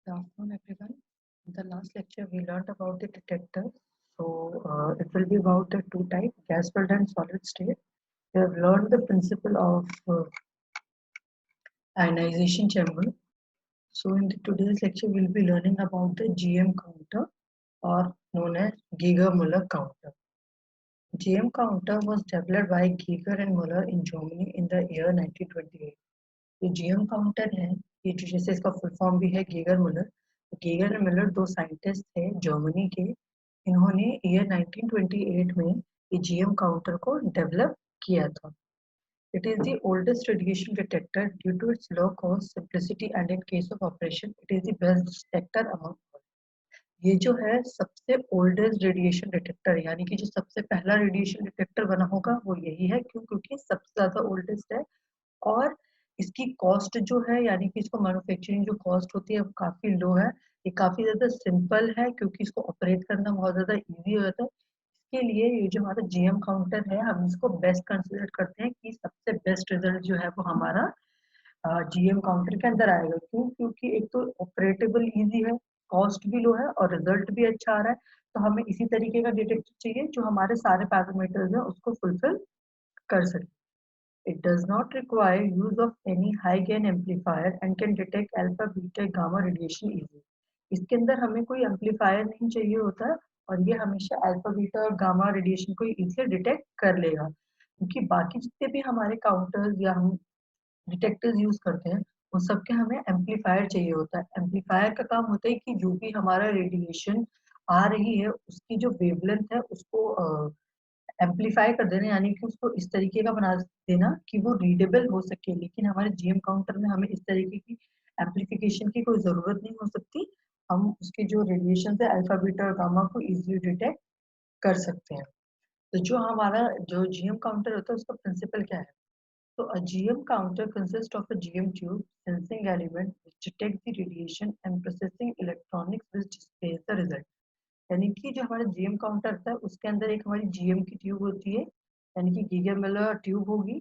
Good afternoon, everyone. In the last lecture, we learned about the detector. It will be about the two types, gas filled and solid state. We have learned the principle of ionization chamber. So, in today's lecture, we'll be learning about the GM counter, or known as Geiger-Müller counter. GM counter was developed by Geiger and Müller in Germany in the year 1928. जो GM counter है, ये जैसे इसका full form भी है Geiger Muller. Geiger और मुलर दो scientist थे जर्मनी के। इन्होंने ईयर 1928 में ये GM काउंटर को डेवलप किया था। It is the oldest radiation detector due to its low cost, simplicity and in case of operation, it is the best detector among all. ये जो है सबसे ओल्डेस्ट रेडिएशन डिटेक्टर, यानी कि जो सबसे पहला रेडिएशन डिटेक्टर बना होगा वो यही है। क्यों? क्योंकि सबसे ज्यादा ओल्डेस्ट है और इसकी कॉस्ट जो है, यानी कि इसको मैन्युफैक्चरिंग जो कॉस्ट होती है वो काफी लो है। ये काफी ज्यादा सिंपल है क्योंकि इसको ऑपरेट करना बहुत ज्यादा इजी हो जाता है। इसके लिए ये जो हमारा GM काउंटर है, हम इसको बेस्ट कंसिडर करते हैं कि सबसे बेस्ट रिजल्ट जो है वो हमारा GM काउंटर के अंदर आएगा। क्यों? क्योंकि एक तो ऑपरेटेबल इजी है, कॉस्ट भी लो है और रिजल्ट भी अच्छा आ रहा है। तो हमें इसी तरीके का डिटेक्टर चाहिए जो हमारे सारे पैरामीटर्स हैं उसको फुलफिल कर सके। It does not require use of any high gain amplifier and can detect alpha, beta, gamma radiation easily. इसके अंदर हमें कोई एम्पलीफायर नहीं चाहिए होता और ये हमेशा अल्फा बीटा और गामा रेडिएशन को इजीली डिटेक्ट कर लेगा। क्योंकि बाकी जितने भी हमारे काउंटर्स या हम डिटेक्टर्स यूज करते हैं उन सबके हमें एम्पलीफायर चाहिए होता है। एम्पलीफायर का काम होता है कि जो भी हमारा रेडिएशन आ रही है उसकी जो वेवलेंथ है उसको एम्पलीफाई कर देना, यानी कि उसको इस तरीके का बना देना कि वो रीडेबल हो सके। लेकिन हमारे GM काउंटर में हमें इस तरीके की एम्पलीफिकेशन की कोई जरूरत नहीं हो सकती। हम उसके जो रेडिएशन है अल्फा बीटा और गामा को इजीली डिटेक्ट कर सकते हैं। तो जो हमारा जो GM काउंटर होता है उसका प्रिंसिपल क्या है? तो a GM counter consists of a GM tube sensing element which detects the radiation and processing electronics which displays the result. यानी कि जो हमारा GM काउंटर था उसके अंदर एक हमारी GM की ट्यूब होती है, यानी कि गीगर मिलर ट्यूब होगी।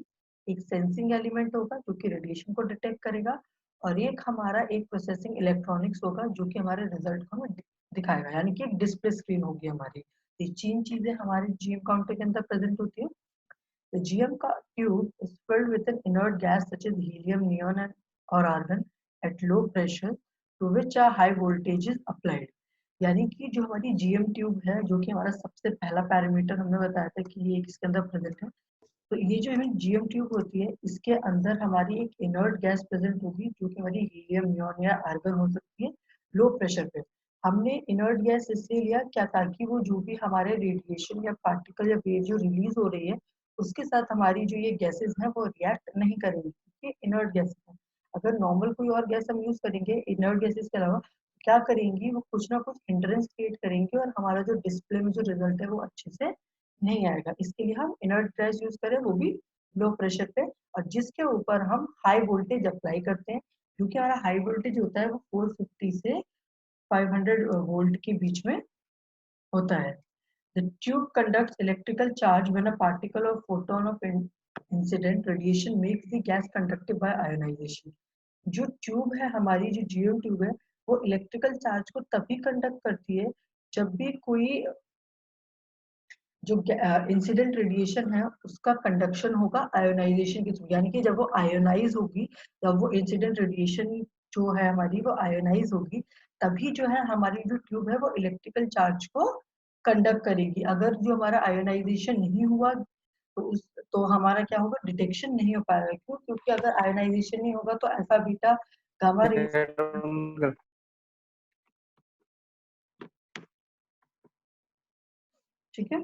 एक सेंसिंग एलिमेंट होगा जो कि रेडिएशन को डिटेक्ट करेगा और एक हमारा एक प्रोसेसिंग इलेक्ट्रॉनिक्स होगा जो कि हमारे रिजल्ट को हमें दिखाएगा, यानी कि एक डिस्प्ले स्क्रीन होगी हमारी। ये तीन चीजें हमारे GM काउंटर के अंदर प्रेजेंट होती है। The GM tube is filled with an inert gas such as helium, neon, or argon at low pressure to which a high voltage is applied. यानी कि जो हमारी GM ट्यूब है, जो कि हमारा सबसे पहला पैरामीटर हमने बताया था कि ये किसके अंदर प्रेजेंट है। तो ये जो हमारी GM ट्यूब होती है इसके अंदर हमारी एक इनर्ट गैस प्रेजेंट होगी जो कि हमारी हीलियम, नियॉन या आर्गन हो सकती है लो प्रेशर पे। हमने इनर्ट गैस इसलिए लिया क्या, ताकि वो जो भी हमारे रेडिएशन या पार्टिकल या वेव जो रिलीज हो रही है उसके साथ हमारी जो ये गैसेस हैं वो रिएक्ट नहीं करेंगी, क्योंकि इनर्ट गैस है। अगर नॉर्मल कोई और गैस हम यूज करेंगे इनर्ट गैसेस के अलावा, क्या करेंगी वो कुछ ना कुछ हिंड्रेंस क्रिएट करेंगी और हमारा जो डिस्प्ले में जो रिजल्ट है वो अच्छे से नहीं आएगा। इसके लिए हम इनर्ट गैस यूज करें, वो भी लो प्रेशर पे, और जिसके ऊपर हम हाई वोल्टेज अप्लाई करते हैं। क्योंकि हमारा हाई वोल्टेज होता है वो 450 से 500 वोल्ट के बीच में होता है। The tube conducts electrical charge when a particle or photon of incident radiation makes the gas conductive by ionization. जो ट्यूब है हमारी, जो GM ट्यूब है, वो इलेक्ट्रिकल चार्ज को तभी कंडक्ट करती है जब भी कोई जो इंसिडेंट रेडिएशन है उसका कंडक्शन होगा आयोनाइजेशन के थ्रू। यानी कि जब वो आयोनाइज होगी, जब वो इंसिडेंट रेडिएशन जो है हमारी वो आयोनाइज होगी, तभी जो है हमारी जो ट्यूब है वो इलेक्ट्रिकल चार्ज को कंडक्ट करेगी। अगर जो हमारा आयोनाइजेशन नहीं हुआ तो हमारा क्या होगा, डिटेक्शन नहीं हो पाएगा। क्यों? क्योंकि अगर आयोनाइजेशन नहीं होगा तो अल्फा बीटा गामा रेज, ठीक है।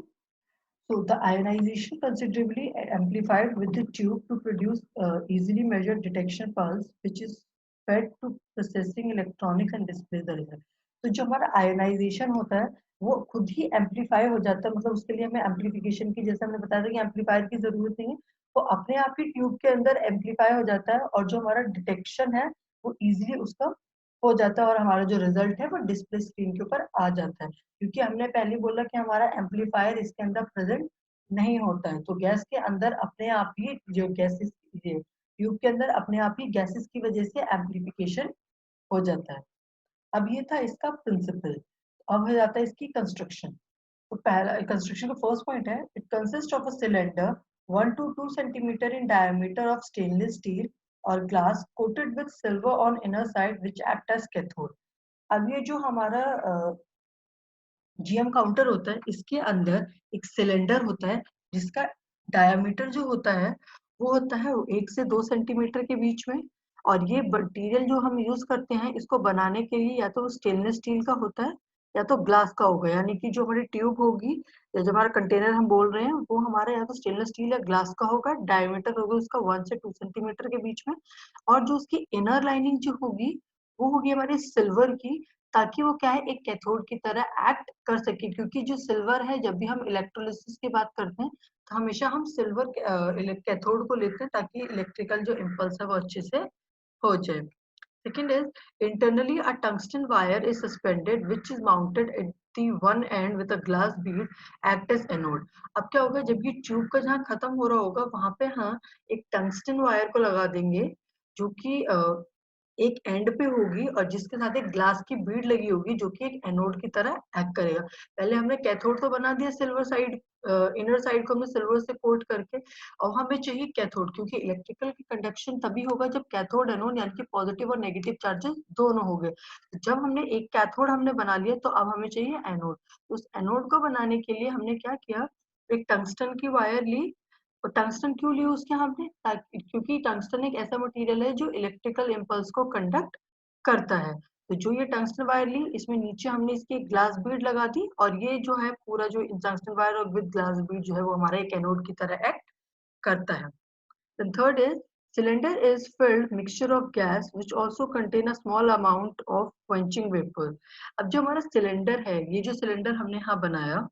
So the ionization considerably amplified with the tube to produce easily measured detection pulse, which is fed to processing electronics and displays the result. तो जो हमारा आयोनाइजेशन होता है वो खुद ही एम्पलीफाई हो जाता है, मतलब उसके लिए हमें एम्पलीफिकेशन की, जैसे हमने बताया था कि एम्पलीफायर की जरूरत नहीं है, वो अपने आप ही ट्यूब के अंदर एम्पलीफाई हो जाता है और जो हमारा डिटेक्शन है वो इजीली उसका हो जाता है और हमारा जो रिजल्ट है वो डिस्प्ले स्क्रीन के ऊपर आ जाता है। क्योंकि हमने पहले बोला कि हमारा एम्पलीफायर इसके अंदर प्रेजेंट नहीं होता है। तो गैस के अंदर अपने आप ही जो गैसेस ट्यूब के अंदर अपने आप ही गैसेस की वजह से एम्पलीफिकेशन हो जाता है। अब ये था इसका प्रिंसिपल। अब हो जाता है इसकी कंस्ट्रक्शन। तो पहला कंस्ट्रक्शन का फर्स्ट पॉइंट है, it consist of a cylinder 1 to 2 centimeter in diameter of stainless steel or glass coated with silver on inner side which act as cathode। अब ये जो हमारा जीएम काउंटर होता है, इसके अंदर एक सिलेंडर होता है जिसका डायमीटर जो होता है वो होता है 1 से 2 सेंटीमीटर के बीच में। और ये मटीरियल जो हम यूज करते हैं इसको बनाने के लिए या तो स्टेनलेस स्टील का होता है या तो ग्लास का होगा, यानी कि जो हमारी ट्यूब होगी या जो हमारा कंटेनर हम बोल रहे हैं वो हमारा या तो स्टेनलेस स्टील या ग्लास का होगा, डायमीटर होगा उसका 1 से 2 सेंटीमीटर के बीच में। और जो उसकी इनर लाइनिंग जो होगी वो होगी हमारी सिल्वर की, ताकि वो क्या है एक कैथोड की तरह एक्ट कर सके। क्योंकि जो सिल्वर है, जब भी हम इलेक्ट्रोलिसिस की बात करते हैं तो हमेशा हम सिल्वर कैथोड को लेते हैं ताकि इलेक्ट्रिकल जो इम्पल्स है वो अच्छे से हो जाए। Second is internally a tungsten wire is suspended which is mounted at the one end with a glass bead act as anode. अब क्या होगा, जब ये ट्यूब का जहाँ खत्म हो रहा होगा वहां पे हाँ एक टंगस्टन वायर को लगा देंगे जो कि एक एंड पे होगी और जिसके साथ एक ग्लास की बीड लगी होगी जो कि एक एनोड की तरह एक्ट करेगा। पहले हमने कैथोड तो बना दिया सिल्वर साइड, इनर साइड को हमने सिल्वर से कोट करके, और हमें चाहिए कैथोड, क्योंकि इलेक्ट्रिकल की कंडक्शन तभी होगा जब कैथोड एनोड यानी कि पॉजिटिव और नेगेटिव चार्जेस दोनों हो गए। तो जब हमने एक कैथोड हमने बना लिया तो अब हमें चाहिए एनोड। उस एनोड को बनाने के लिए हमने क्या किया, एक टंगस्टन की वायर ली। और टंगस्टन क्यों लिया उसके हमने, ताकि क्योंकि टंगस्टन एक ऐसा मटेरियल है जो इलेक्ट्रिकल इम्पल्स को कंडक्ट करता है। तो जो ये टंगस्टन वायर ली, इसमें नीचे हमने इसकी ग्लास बीड लगा दी और ये जो है पूरा जो टंगस्टन वायर और विद ग्लास बीड जो है वो हमारा एक एनोड की तरह एक्ट करता है। The third is cylinder is filled mixture of gas which also contain a small amount of quenching vapor। अब जो हमारा सिलेंडर है, ये जो सिलेंडर हमने यहाँ बनाया,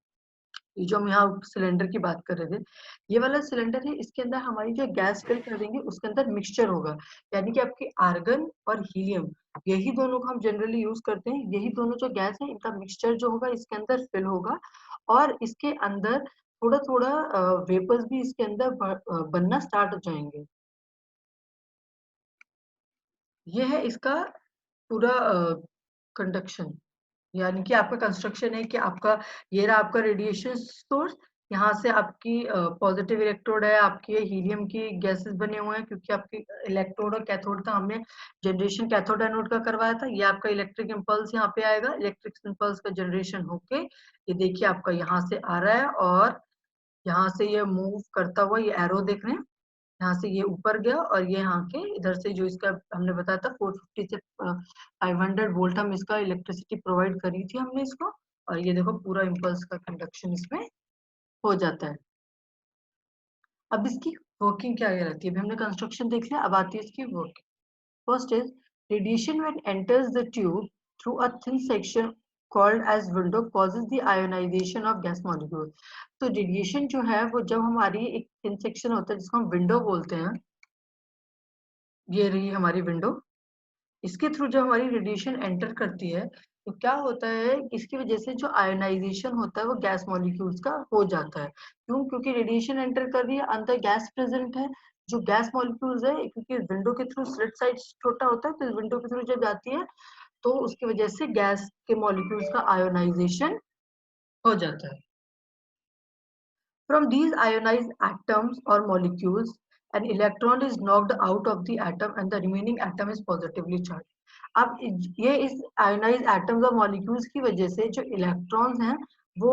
ये जो हम यहाँ सिलेंडर की बात कर रहे थे, ये वाला सिलेंडर है, इसके अंदर हमारी जो गैस फिल कर देंगे उसके अंदर मिक्सचर होगा, यानी कि आपकी आर्गन और हीलियम, यही दोनों को हम जनरली यूज करते हैं। यही दोनों जो गैस है इनका मिक्सचर जो होगा इसके अंदर फिल होगा और इसके अंदर थोड़ा थोड़ा वेपर्स भी इसके अंदर बनना स्टार्ट हो जाएंगे। ये है इसका पूरा कंडक्शन, यानी कि आपका कंस्ट्रक्शन है कि आपका ये रहा आपका रेडिएशन सोर्स, यहाँ से आपकी पॉजिटिव इलेक्ट्रोड है, आपकी हीलियम की गैसेस बने हुए हैं क्योंकि आपकी इलेक्ट्रोड और कैथोड का हमने जनरेशन कैथोड एनोड का करवाया था। ये आपका इलेक्ट्रिक इम्पल्स यहाँ पे आएगा, इलेक्ट्रिक इम्पल्स का जनरेशन होके ये देखिए आपका यहाँ से आ रहा है और यहाँ से ये मूव करता हुआ, ये एरो देख रहे हैं, यहाँ से ये ऊपर गया और ये यहाँ के इधर से जो इसका हमने बताया था 450 से 500 वोल्ट हम इसका इलेक्ट्रिसिटी प्रोवाइड करी थी हमने इसको। और ये देखो पूरा इम्पल्स का कंडक्शन इसमें हो जाता है। अब इसकी वर्किंग क्या रहती है, अभी हमने कंस्ट्रक्शन देख लिया, अब आती है इसकी working. First is radiation when enters the tube through a thin section called as window causes the ionization of gas molecule। तो रेडिएशन जो है वो जब हमारी एक थिन सेक्शन होता है जिसको हम विंडो बोलते हैं, ये रही हमारी विंडो, इसके थ्रू जब हमारी रेडिएशन एंटर करती है तो क्या होता है, इसकी वजह से जो आयोनाइजेशन होता है वो गैस मॉलिक्यूल्स का हो जाता है। क्यों, क्योंकि रेडिएशन एंटर कर रही है, अंदर गैस प्रेजेंट है। जो गैस मॉलिक्यूल्स है, क्योंकि विंडो के थ्रू स्लिट साइड छोटा होता है तो विंडो के थ्रू जब जाती है तो उसकी वजह से गैस के मॉलिक्यूल्स का आयोनाइजेशन हो जाता है। From these ionized atoms or molecules, an electron is knocked out of the atom and the remaining atom is positively charged। अब ये इस आयोनाइज एटम्स और मॉलिक्यूल्स की वजह से जो इलेक्ट्रॉन्स हैं वो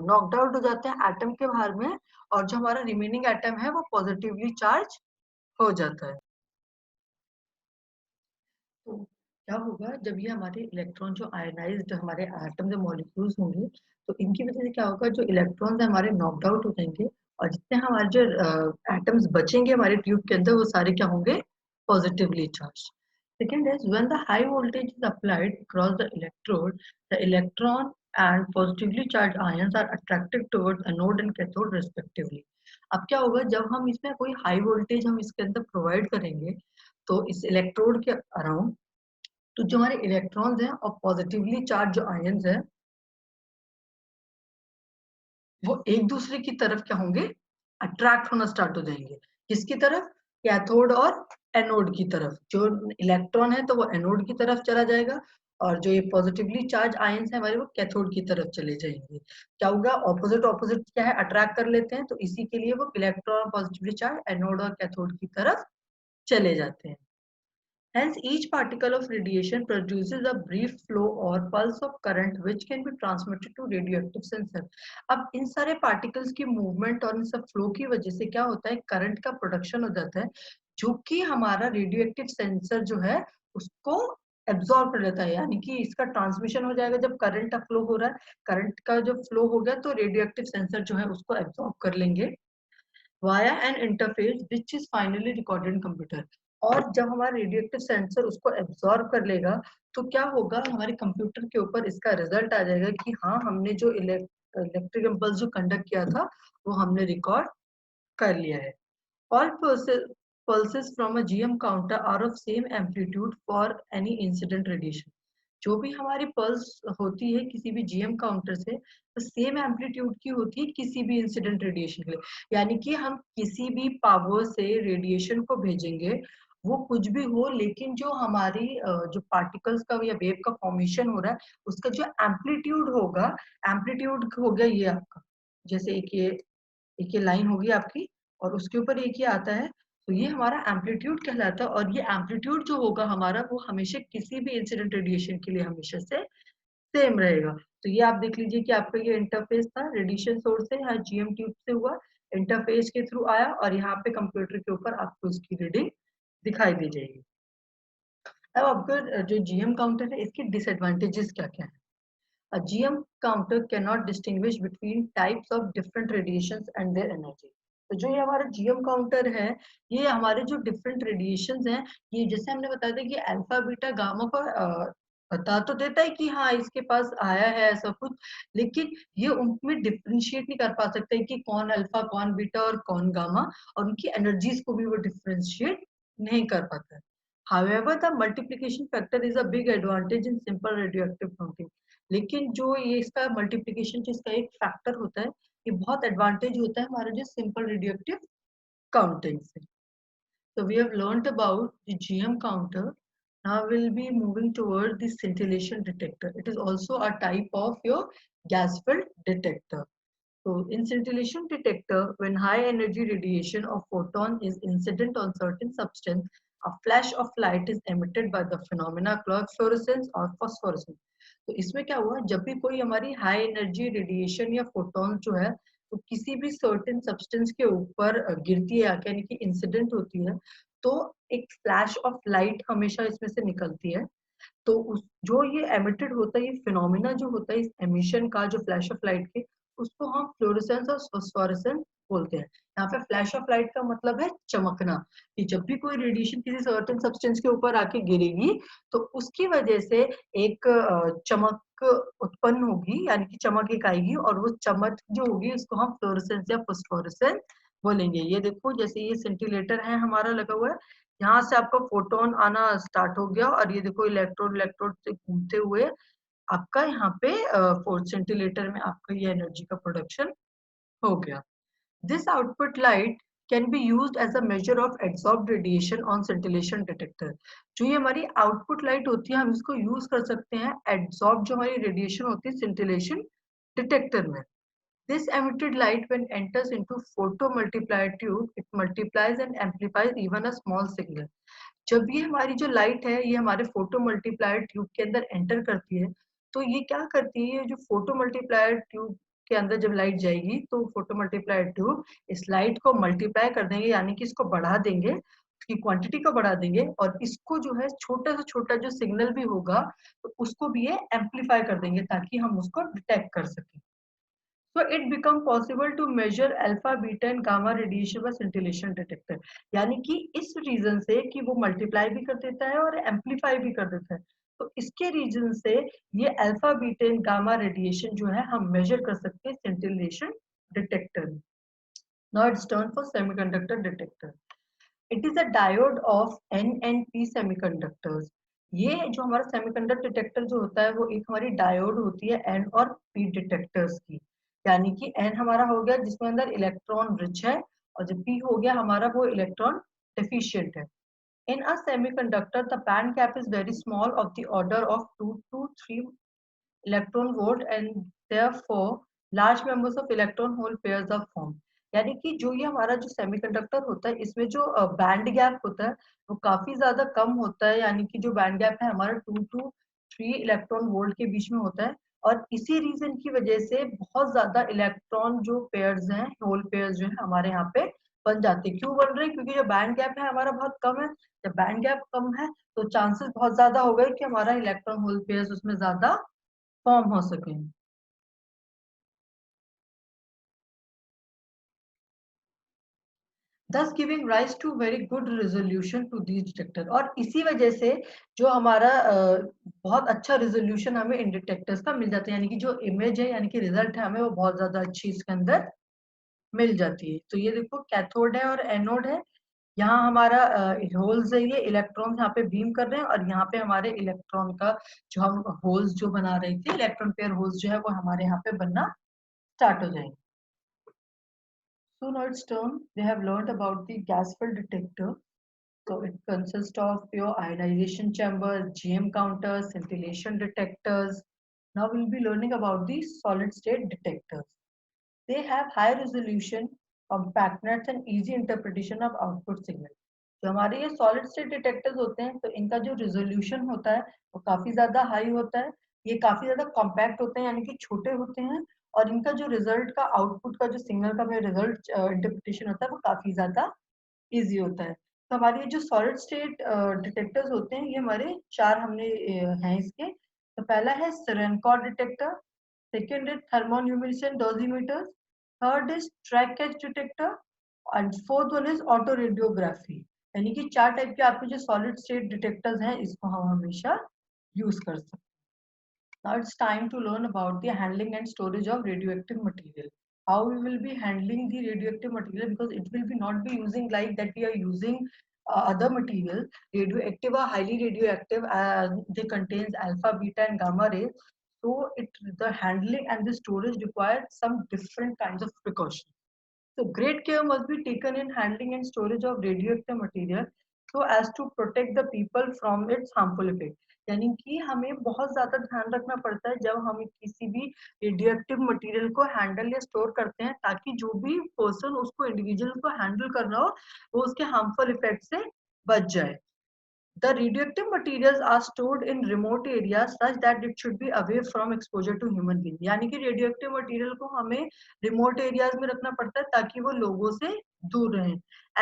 नॉकड आउट हो जाते हैं एटम के बाहर में, और जो हमारा रिमेनिंग एटम है वो पॉजिटिवली चार्ज हो जाता है। तो क्या होगा, जब ये हमारे इलेक्ट्रॉन जो आयोनाइज्ड हमारे एटम जो मॉलिक्यूल्स होंगे तो इनकी वजह से क्या होगा, जो इलेक्ट्रॉन्स हमारे नॉकड आउट हो जाएंगे और जितने हमारे जो एटम्स बचेंगे हमारे ट्यूब के अंदर वो सारे क्या होंगे, positively charge. Second is when the high voltage is applied across the electron and positively charged ions are attracted towards anode and cathode respectively। अब क्या होगा, जब हम इसमें कोई हाई वोल्टेज हम इसके अंदर प्रोवाइड करेंगे तो इस इलेक्ट्रोड के अराउंड तो जो हमारे इलेक्ट्रॉन्स हैं और पॉजिटिवली चार्ज जो आयंस है वो एक दूसरे की तरफ क्या होंगे, अट्रैक्ट होना स्टार्ट हो जाएंगे। किसकी तरफ, कैथोड और एनोड की तरफ। जो इलेक्ट्रॉन है तो वो एनोड की तरफ चला जाएगा और जो ये पॉजिटिवली चार्ज आयंस है हमारे वो कैथोड की तरफ चले जाएंगे। क्या होगा, ऑपोजिट ऑपोजिट क्या है, अट्रैक्ट कर लेते हैं, तो इसी के लिए वो इलेक्ट्रॉन पॉजिटिवली चार्ज एनोड और कैथोड की तरफ चले जाते हैं। Hence, each particle of radiation produces a brief flow or pulse of current which can be transmitted to radioactive sensor. अब इन सारे particles की movement और इन सब flow की वजह से क्या होता है, current का production हो जाता है, जो कि हमारा radioactive sensor जो है उसको एब्जॉर्ब कर लेता है, यानी कि इसका ट्रांसमिशन हो जाएगा। जब करंट का फ्लो हो रहा है, करंट का जब फ्लो हो गया तो रेडियोएक्टिव सेंसर जो है उसको एब्जॉर्ब कर लेंगे via N interface which is finally recorded in computer. और जब हमारा रेडियोएक्टिव सेंसर उसको एब्जॉर्ब कर लेगा तो क्या होगा, हमारे कंप्यूटर के ऊपर इसका रिजल्ट आ जाएगा कि हाँ, हमने जो इलेक्ट्रिक इम्पल्स जो कंडक्ट किया था वो हमने रिकॉर्ड कर लिया है। All pulses from a GM counter are of same amplitude for any incident radiation. जो भी हमारी पल्स होती है किसी भी जीएम काउंटर से, तो सेम एम्पलीट्यूड की होती है किसी भी इंसिडेंट रेडिएशन के लिए। यानी कि हम किसी भी पावर से रेडिएशन को भेजेंगे, वो कुछ भी हो, लेकिन जो हमारी जो पार्टिकल्स का या वेव का फॉर्मेशन हो रहा है उसका जो एम्पलीट्यूड होगा, एम्पलीट्यूड हो गया ये आपका, जैसे एक ये लाइन होगी आपकी और उसके ऊपर एक ही आता है, तो ये हमारा एम्पलीट्यूड कहलाता है। और ये एम्पलीट्यूड जो होगा हमारा वो हमेशा किसी भी इंसिडेंट रेडिएशन के लिए हमेशा से सेम रहेगा। तो ये आप देख लीजिए कि आपका ये इंटरफेस था, रेडिएशन सोर्स है, यहाँ जीएम ट्यूब से हुआ, इंटरफेस के थ्रू आया और यहाँ पे कंप्यूटर के ऊपर आपको इसकी रीडिंग दिखाई दे जाएगी। अब आपका जो जीएम काउंटर है इसके डिसएडवांटेजेस क्या क्या है। A GM counter cannot distinguish between types of different radiations and their energy. तो जो ये हमारा GM काउंटर है, ये हमारे जो डिफरेंट रेडिएशंस हैं, ये जैसे हमने बताया था कि अल्फा बीटा गामा को बता तो देता है कि हाँ इसके पास आया है ऐसा कुछ, लेकिन ये उनमें डिफरेंशिएट नहीं कर पा सकता है कि कौन अल्फा कौन बीटा और कौन गामा, और उनकी एनर्जीज को भी वो डिफरेंशिएट नहीं कर पाता है। However, the multiplication factor is a big advantage in simple radioactive counting. लेकिन जो ये इसका मल्टीप्लीकेशन जिसका एक फैक्टर होता है, ये बहुत एडवांटेज होता है हमारे जो सिंपल रेडियोएक्टिव काउंटिंग से। So we have learned about the GM counter. Now we'll be moving toward the scintillation detector. It is also a type of your gas filled detector. So in scintillation detector, when high energy radiation of photon is incident on certain substance, a flash of light is emitted by the phenomena called fluorescence or phosphorescence. तो इसमें क्या हुआ, जब भी कोई हमारी high energy radiation या photon जो है तो किसी भी सर्टेन सब्सटेंस के ऊपर गिरती है यानी कि इंसिडेंट होती है, तो एक फ्लैश ऑफ लाइट हमेशा इसमें से निकलती है। तो उस जो ये एमिटेड होता है, ये फिनोमिना जो होता है इस एमिशन का, जो फ्लैश ऑफ लाइट के, उसको हम फ्लोरेसेंस और फोस्फोरेसेंस बोलते हैं। यहाँ पे फ्लैश ऑफ लाइट का मतलब है चमकना, कि जब भी कोई रेडिएशन किसी सर्टेन सब्सटेंस के ऊपर आके गिरेगी तो उसकी वजह से एक चमक उत्पन्न होगी, यानी कि चमक एक आएगी, और वो चमक जो होगी उसको हम फ्लोरेसेंस या फोस्फोरेसेंस बोलेंगे। ये देखो जैसे ये सेंटीलेटर है हमारा लगा हुआ है, यहाँ से आपका फोटोन आना स्टार्ट हो गया और ये देखो इलेक्ट्रोड इलेक्ट्रोड से घूमते हुए आपका यहाँ पे फोर्थ सेंटीमीटर में आपका ये एनर्जी का प्रोडक्शन हो गया। This output light can be used as a measure of absorbed radiation on scintillation detector. जो ये हमारी आउटपुट लाइट होती है हम इसको यूज कर सकते हैं एब्सॉर्ब जो हमारी रेडिएशन होती है सेंटिलेशन डिटेक्टर में। This emitted light when enters into photomultiplier tube, it multiplies and amplifies even a small signal. जब ये हमारी जो लाइट है ये हमारे फोटो मल्टीप्लायर ट्यूब के अंदर एंटर करती है, तो ये क्या करती है, जो फोटो मल्टीप्लायर ट्यूब के अंदर जब लाइट जाएगी तो फोटो मल्टीप्लायर ट्यूब इस लाइट को मल्टीप्लाई कर देंगे, यानी कि इसको बढ़ा देंगे, उसकी क्वांटिटी को बढ़ा देंगे, और इसको जो है छोटा से छोटा जो सिग्नल भी होगा तो उसको भी ये एम्पलीफाई कर देंगे ताकि हम उसको डिटेक्ट कर सकें। So it become possible to measure alpha, beta and gamma radiation by scintillation detector. यानी कि इस रीजन से कि वो मल्टीप्लाई भी कर देता है और एम्पलीफाई भी कर देता है, तो इसके रीजन से ये alpha beta and gamma radiation जो है हम मेजर कर सकते हैं scintillation detector में. Now it's turn for semiconductor detector. It is a diode of N and P semiconductors. ये जो हमारा सेमीकंडक्टर डिटेक्टर जो होता है वो एक हमारी डायोड होती है N और P डिटेक्टर्स की, यानी कि N हमारा हो गया जिसमें अंदर इलेक्ट्रॉन रिच है और जो P हो गया हमारा वो इलेक्ट्रॉन डेफिशिएंट है। In a semiconductor, the band gap is very small, of the order of 2 to 3 electron volt, and therefore large numbers of electron hole pairs are formed. यानी कि जो ये हमारा जो सेमीकंडक्टर होता है, इसमें जो बैंड गैप होता है वो काफी ज्यादा कम होता है, यानी कि जो बैंड गैप है हमारा 2 to 3 इलेक्ट्रॉन वोल्ट के बीच में होता है। और इसी रीजन की वजह से बहुत ज्यादा इलेक्ट्रॉन जो पेयर्स हैं, होल पेयर्स जो है हमारे यहाँ पे बन जाते हैं। क्यों बन रहे हैं? क्योंकि जो बैंड गैप है हमारा बहुत कम है। जब बैंड गैप कम है तो चांसेस बहुत ज्यादा हो गए कि हमारा इलेक्ट्रॉन होल पेयर्स उसमें ज्यादा फॉर्म हो सके। thus giving rise to very good resolution to these detectors। और इसी वजह से जो हमारा बहुत अच्छा रिजोल्यूशन हमें इन डिटेक्टर्स का मिल जाता है, यानी कि जो इमेज है यानी कि रिजल्ट है हमें वो बहुत ज्यादा अच्छी इसके अंदर मिल जाती है। तो ये देखो कैथोड है और एनोड है, यहाँ हमारा होल्स है, ये इलेक्ट्रॉन यहाँ पे बीम कर रहे हैं, और यहाँ पे हमारे इलेक्ट्रॉन का जो हम होल्स जो बना रहे थे, इलेक्ट्रॉन पेयर होल्स जो है वो हमारे यहाँ पे बनना स्टार्ट हो जाएंगे। So now it's term we have learned about the gas field detector. So it consists of your ionization chamber, GM counters, scintillation detectors. Now we'll be learning about the solid state detectors. They have high resolution, compactness and easy interpretation of output signal. जो हमारे ये solid state detectors होते हैं तो इनका जो resolution होता है वो काफी ज्यादा हाई होता है। ये काफी ज्यादा कॉम्पैक्ट होते हैं, यानी कि छोटे होते हैं, और इनका जो रिजल्ट का आउटपुट का जो सिग्नल का रिजल्ट इंटरप्रिटेशन होता है वो काफी ज्यादा इजी होता है। तो हमारे ये जो सॉलिड स्टेट डिटेक्टर्स होते हैं ये हमारे चार हमने हैं इसके। तो पहला है सेरेनकॉट डिटेक्टर, सेकेंड है thermoluminescence dosimeter, third is track etch detector, and fourth one is autoradiography. यानी कि चार टाइप के आपके जो सॉलिड स्टेट डिटेक्टर्स हैं इसको हम हमेशा यूज कर सकते हैं। Now it's time to learn about the handling and storage of radioactive material. How we will be handling the radioactive material, because it will be not be using like that we are using other material. Radioactive are highly radioactive. They contains alpha, beta, and gamma rays. So the handling and the storage require some different kinds of precautions. So great care must be taken in handling and storage of radioactive material so as to protect the people from its harmful effect। यानी कि हमें बहुत ज्यादा ध्यान रखना पड़ता है जब हम किसी भी रेडियोएक्टिव मटेरियल को हैंडल या स्टोर करते हैं, ताकि जो भी पर्सन उसको इंडिविजुअल को हैंडल कर रहा हो वो उसके हार्मफुल इफेक्ट से बच जाए। The radioactive materials are stored in remote areas such that it should be away from exposure to human being। यानी कि रेडियोएक्टिव मटेरियल को हमें रिमोट एरियाज में रखना पड़ता है ताकि वो लोगों से दूर रहें।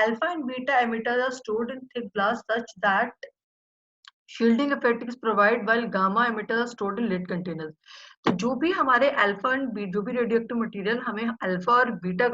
Alpha and beta emitters are stored in thick glass such that shielding effect is provide while gamma emitters are stored in lead containers. तो जो भी हमारे अल्फा एंड जो भी रेडियोएक्टिव मटेरियल हमें अल्फा और बीटा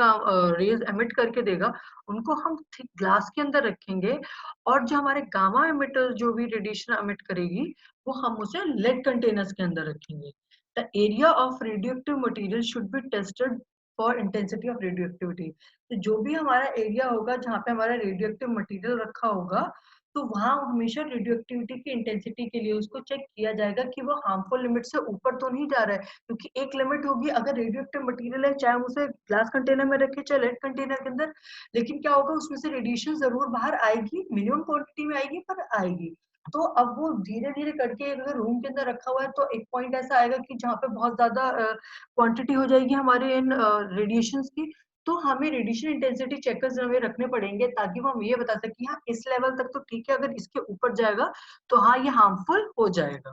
रेज एमिट करके देगा उनको हम थिक ग्लास के अंदर रखेंगे, और जो हमारे गामा एमिटर्स जो भी रेडिएशन एमिट करेगी वो हम उसे लेड कंटेनर्स के अंदर रखेंगे। The area of radioactive material should be tested for intensity of radioactivity. तो जो भी हमारा एरिया होगा जहाँ पे हमारा रेडियोएक्टिव मटेरियल रखा होगा तो वहां हमेशा रेडियोएक्टिविटी की इंटेंसिटी के लिए उसको चेक किया जाएगा कि वो हार्मफुल लिमिट से ऊपर तो नहीं जा रहा है, क्योंकि एक लिमिट होगी अगर रेडियोएक्टिव मटेरियल है, चाहे हम उसे ग्लास कंटेनर में रखें चाहे लेड कंटेनर के अंदर, लेकिन क्या होगा उसमें से रेडिएशन जरूर बाहर आएगी, मिनिमम क्वांटिटी में आएगी पर आएगी। तो अब वो धीरे धीरे करके अगर रूम के अंदर रखा हुआ है तो एक पॉइंट ऐसा आएगा कि जहाँ पे बहुत ज्यादा क्वांटिटी हो जाएगी हमारे इन रेडिएशन की। तो हमें रेडिएशन इंटेंसिटी चेकर्स हमें रखने पड़ेंगे ताकि वो हम ये बता सकें हाँ इस लेवल तक तो ठीक है, अगर इसके ऊपर जाएगा तो हाँ ये हार्मफुल हो जाएगा।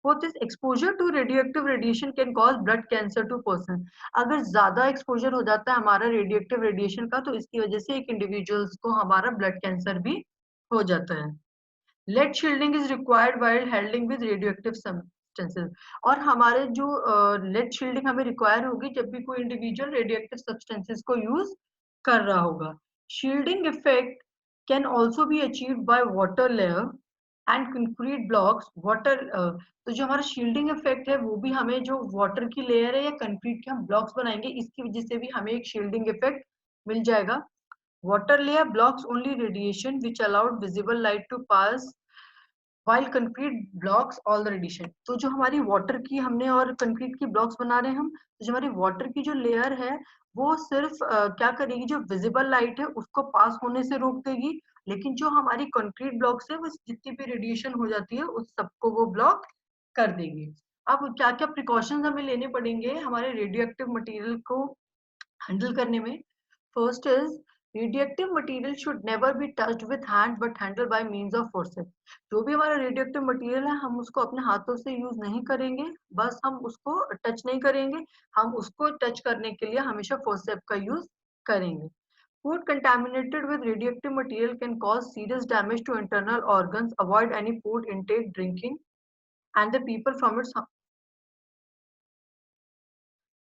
Fourth is exposure to radioactive radiation can cause blood cancer to person. अगर ज्यादा एक्सपोजर हो जाता है हमारा रेडियोएक्टिव रेडिएशन का तो इसकी वजह से एक इंडिविजुअल्स को हमारा ब्लड कैंसर भी हो जाता है। Lead shielding is required while handling with radioactive substances. और हमारे जो लेड शील्डिंग हमें रिक्वायर होगी जब भी कोई इंडिविजुअल रेडियोएक्टिव सब्सटेंसेस को यूज कर रहा होगा। Shielding effect can also be achieved by water layer and concrete blocks. Water तो जो हमारा शील्डिंग इफेक्ट है वो भी हमें जो वाटर की लेयर है या कंक्रीट के हम ब्लॉक्स बनाएंगे इसकी वजह से भी हमें एक शील्डिंग इफेक्ट मिल जाएगा। Water layer blocks only radiation which allowed visible light to pass while concrete blocks all the radiation। तो जो हमारी वाटर की हमने और कंक्रीट की ब्लॉक्स बना रहे हैं हम, तो जो हमारी वाटर की जो लेयर है वो सिर्फ क्या करेगी, जो विजिबल लाइट है उसको पास होने से रोक देगी, लेकिन जो हमारी कंक्रीट ब्लॉक्स है वो जितनी भी रेडिएशन हो जाती है उस सबको वो ब्लॉक कर देगी। अब क्या क्या प्रिकॉशंस हमें लेने पड़ेंगे हमारे रेडियो एक्टिव मटेरियल को हैंडल करने में? First is radioactive material should never be touched with hand but handle by means of forcep. जो भी हमारा रेडियोएक्टिव मटेरियल है हम उसको अपने हाथों से यूज नहीं करेंगे, बस हम उसको टच नहीं करेंगे, हम उसको टच करने के लिए हमेशा फोर्सेप का यूज करेंगे। Food contaminated with radioactive material can cause serious damage to internal organs. Avoid any food intake, drinking, and the people from its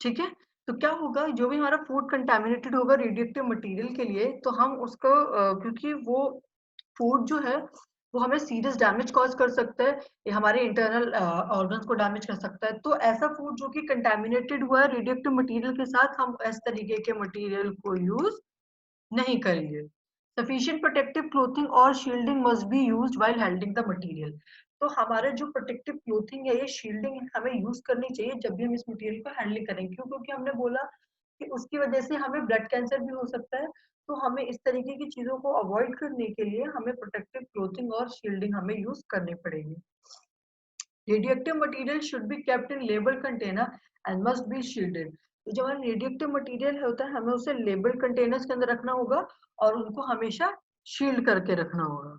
ठीक है। तो क्या होगा जो भी हमारा फूड कंटेमिनेटेड होगा रेडियोएक्टिव मटेरियल के लिए तो हम उसको क्योंकि वो फूड जो है वो हमें सीरियस डैमेज कॉज कर सकता है, ये हमारे इंटरनल ऑर्गन्स को डैमेज कर सकता है। तो ऐसा फूड जो कि कंटेमिनेटेड हुआ है रेडियोएक्टिव मटेरियल के साथ हम इस तरीके के मटेरियल को यूज नहीं करेंगे। सफिशिएंट प्रोटेक्टिव क्लोथिंग और shielding must be used while handling the material. तो हमारे जो प्रोटेक्टिव क्लोथिंग है ये शील्डिंग हमें यूज करनी चाहिए जब भी हम इस मटेरियल को हैंडलिंग करेंगे। क्यों? क्योंकि हमने बोला कि उसकी वजह से हमें ब्लड कैंसर भी हो सकता है। तो हमें इस तरीके की चीजों को अवॉइड करने के लिए हमें प्रोटेक्टिव क्लोथिंग और शील्डिंग हमें यूज करनी पड़ेगी। Radioactive material should be kept in label container and must be shielded. तो जो हमारा रेडियोएक्टिव मटेरियल होता है हमें उसे लेबल कंटेनर्स के अंदर रखना होगा और उनको हमेशा शील्ड करके रखना होगा।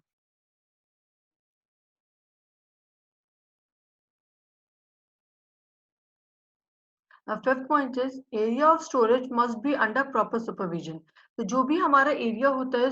Fifth point is area of storage must be under proper supervision. तो जो भी हमारा एरिया होता है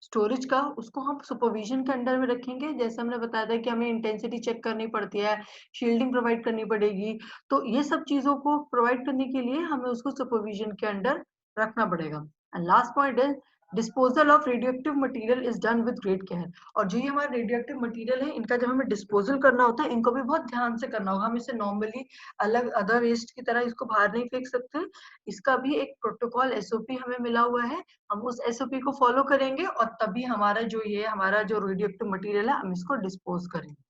स्टोरेज का उसको हम सुपरविजन के अंडर में रखेंगे। जैसे हमने बताया था कि हमें इंटेंसिटी चेक करनी पड़ती है, शील्डिंग प्रोवाइड करनी पड़ेगी, तो ये सब चीजों को प्रोवाइड करने के लिए हमें उसको सुपरविजन के अंडर रखना पड़ेगा। And last point is disposal of radioactive material is done with great care. और जो ये हमारा रेडियोएक्टिव मटेरियल है इनका जब हमें डिस्पोजल करना होता है इनको भी बहुत ध्यान से करना होगा। हम इसे नॉर्मली अलग अदर वेस्ट की तरह इसको बाहर नहीं फेंक सकते। इसका भी एक प्रोटोकॉल एसओपी हमें मिला हुआ है, हम उस एसओपी को फॉलो करेंगे और तभी हमारा जो ये हमारा जो रेडियोएक्टिव मटेरियल है हम इसको डिस्पोज करेंगे।